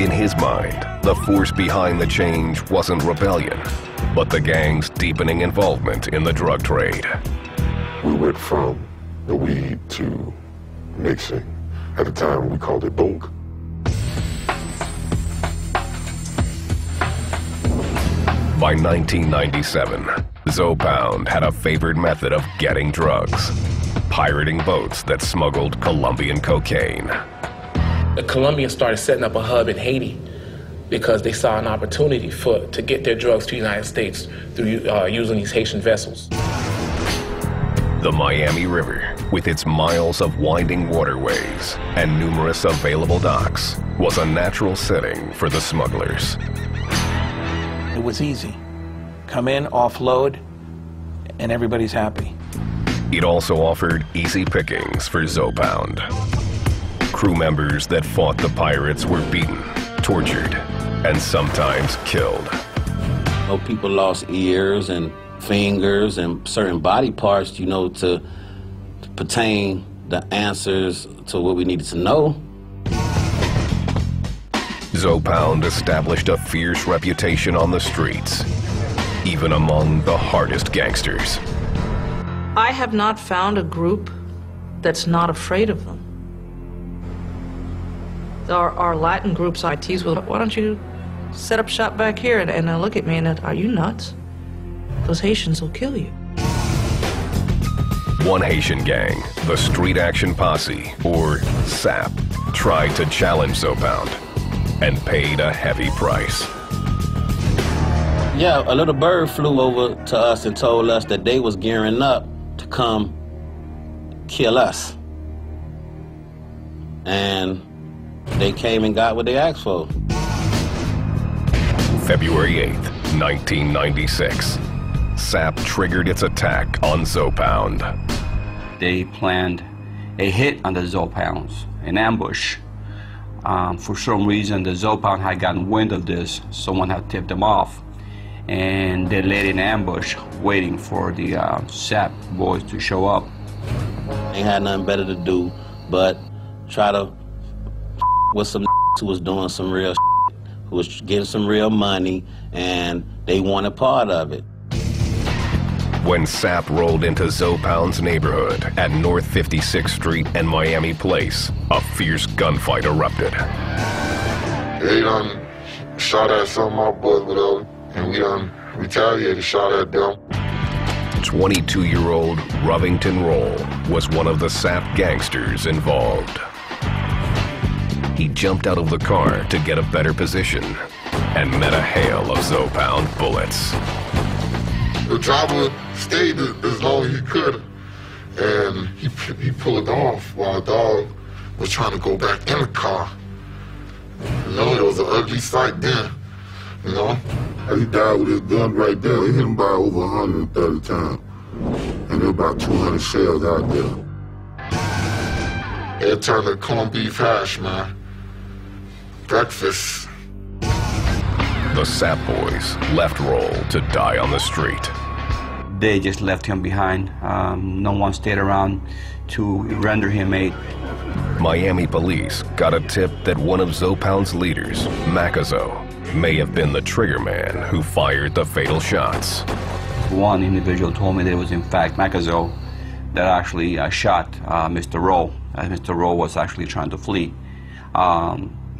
In his mind, the force behind the change wasn't rebellion, but the gang's deepening involvement in the drug trade. We went from the weed to mixing. At the time, we called it bulk. By 1997, Zoe Pound had a favored method of getting drugs: pirating boats that smuggled Colombian cocaine. The Colombians started setting up a hub in Haiti because they saw an opportunity to get their drugs to the United States through using these Haitian vessels. The Miami River, with its miles of winding waterways and numerous available docks, was a natural setting for the smugglers. It was easy. Come in, offload, and everybody's happy. It also offered easy pickings for Zoe Pound. Crew members that fought the pirates were beaten, tortured, and sometimes killed. People lost ears and fingers and certain body parts, to pertain the answers to what we needed to know. Zoe Pound established a fierce reputation on the streets, even among the hardest gangsters. I have not found a group that's not afraid of them. Our Latin groups I tease with, why don't you set up shop back here? And they'll look at me and are you nuts? Those Haitians will kill you. One Haitian gang, the Street Action Posse, or SAP, tried to challenge Zoe Pound and paid a heavy price. Yeah, a little bird flew over to us and told us that they was gearing up to come kill us. And they came and got what they asked for. February 8th, 1996. SAP triggered its attack on Zoe Pound. They planned a hit on the Zoe Pounds, an ambush. For some reason, the Zoe Pound had gotten wind of this. Someone had tipped them off, and they laid an ambush waiting for the SAP boys to show up. They had nothing better to do but try to with some who was doing some real who was getting some real money, and they wanted part of it. When SAP rolled into Zoe Pound's neighborhood at North 56th Street and Miami Place, a fierce gunfight erupted. They done shot at some of my boys, whatever, and we done retaliated, shot at them. 22-year-old Rovington Roll was one of the SAP gangsters involved. He jumped out of the car to get a better position and met a hail of Zoe Pound bullets. The driver stayed as long as he could, and he pulled off while the dog was trying to go back in the car. It was an ugly sight then, He died with his gun right there. They hit him by over 130 times, and there were about 200 shells out there. It turned to corned beef hash, man. Breakfast. The SAP boys left Roll to die on the street. They just left him behind. No one stayed around to render him aid. Miami police got a tip that one of Zoe Pound's leaders, Macazo, may have been the trigger man who fired the fatal shots. One individual told me that it was in fact Macazo that actually shot Mr. Roll, as Mr. Roll was actually trying to flee.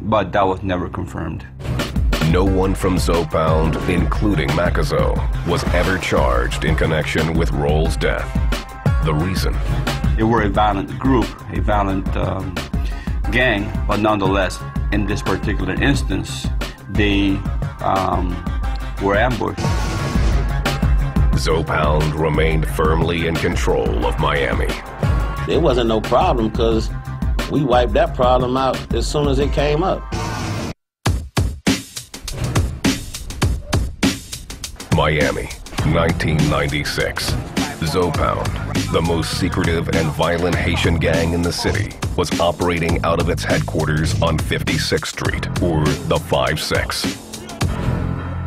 But that was never confirmed. No one from Zoe Pound, including Macazo, was ever charged in connection with Roll's death. The reason? They were a violent group, a violent gang, but nonetheless, in this particular instance, they were ambushed. Zoe Pound remained firmly in control of Miami. There wasn't no problem because we wiped that problem out as soon as it came up. Miami, 1996. Zoe Pound, the most secretive and violent Haitian gang in the city, was operating out of its headquarters on 56th Street, or the 5-6.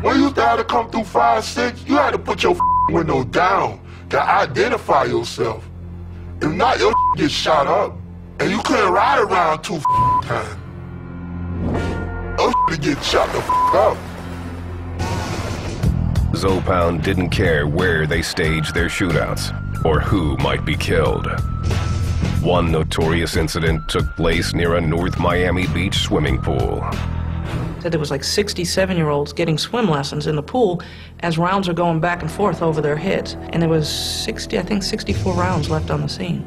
When you had to come through 5-6, you had to put your window down to identify yourself. If not, your get shot up, and you couldn't ride around 2 times. Your to get shot the up. Zopound didn't care where they staged their shootouts or who might be killed. One notorious incident took place near a North Miami Beach swimming pool. Said there was like 67-year-olds getting swim lessons in the pool as rounds are going back and forth over their heads. And there was 64 rounds left on the scene.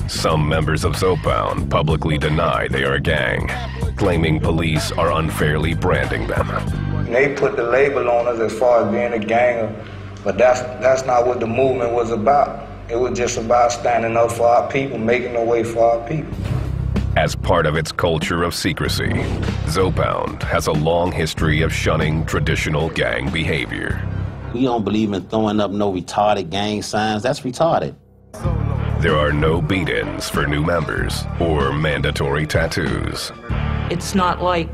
Some members of Zopound publicly deny they are a gang, claiming police are unfairly branding them. They put the label on us as far as being a gang, but that's not what the movement was about. It was just about standing up for our people, making a way for our people. As part of its culture of secrecy, Zopound has a long history of shunning traditional gang behavior. We don't believe in throwing up no retarded gang signs. That's retarded. There are no beat-ins for new members or mandatory tattoos. It's not like,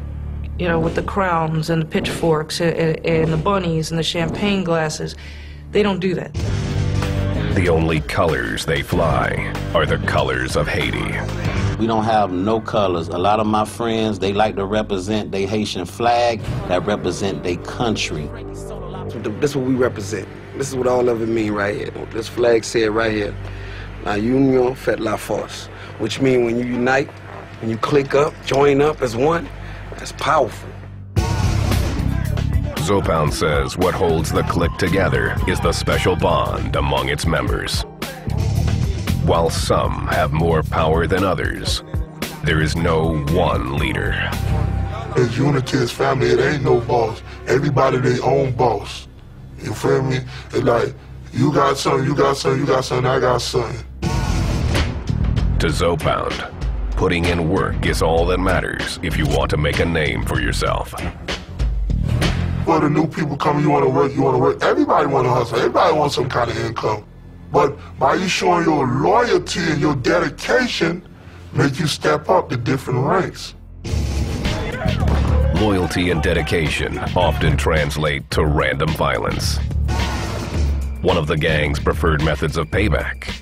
you know, with the crowns and the pitchforks and the bunnies and the champagne glasses. They don't do that. The only colors they fly are the colors of Haiti. We don't have no colors. A lot of my friends, they like to represent their Haitian flag that represent their country. This is what we represent. This is what all of it mean right here. This flag said right here, La Union fait la force, which means when you unite, when you click up, join up as one, that's powerful. Zopound says what holds the clique together is the special bond among its members. While some have more power than others, there is no one leader. It's unity, it's family, it ain't no boss. Everybody their own boss. You feel me? It's like, you got something, you got something, you got something, I got something. To Zopound, putting in work is all that matters if you want to make a name for yourself. For the new people coming, you want to work. Everybody want to hustle. Everybody wants some kind of income. But by you showing your loyalty and your dedication, make you step up to different ranks. Loyalty and dedication often translate to random violence. One of the gang's preferred methods of payback,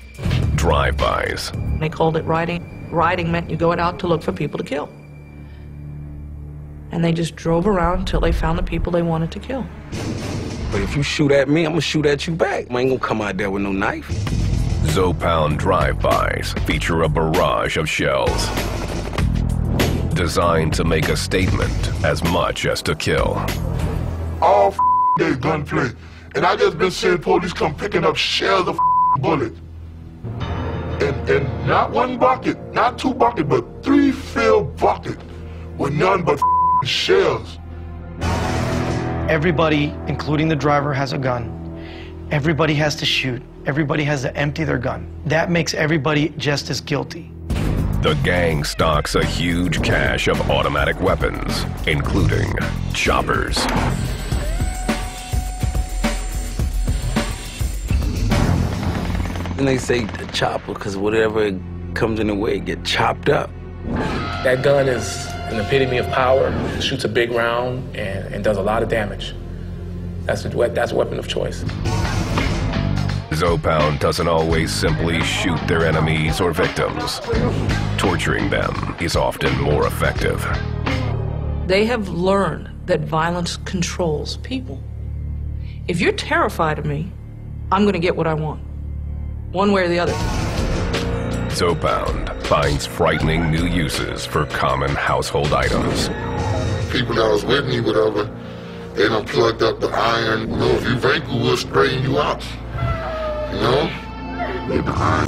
drive-bys. They called it riding. Riding meant you go out to look for people to kill. And they just drove around until they found the people they wanted to kill. But if you shoot at me, I'm gonna shoot at you back. I ain't gonna come out there with no knife. Zopound drive-bys feature a barrage of shells, designed to make a statement as much as to kill. All day gunplay. And I just been seeing police come picking up shells of bullets. And not one bucket, not two buckets, but 3 filled buckets with none but shells. Everybody, including the driver, has a gun. Everybody has to shoot. Everybody has to empty their gun. That makes everybody just as guilty. The gang stocks a huge cache of automatic weapons, including choppers. And they say the chopper, because whatever comes in the way, get chopped up. That gun is an epitome of power. It shoots a big round and does a lot of damage. That's a weapon of choice. Zopound doesn't always simply shoot their enemies or victims. Torturing them is often more effective. They have learned that violence controls people. If you're terrified of me, I'm going to get what I want, one way or the other. Zopound finds frightening new uses for common household items. People that was with me, whatever, they done plugged up the iron. You know, if you wrinkle, we'll straighten you out. You know? Get the iron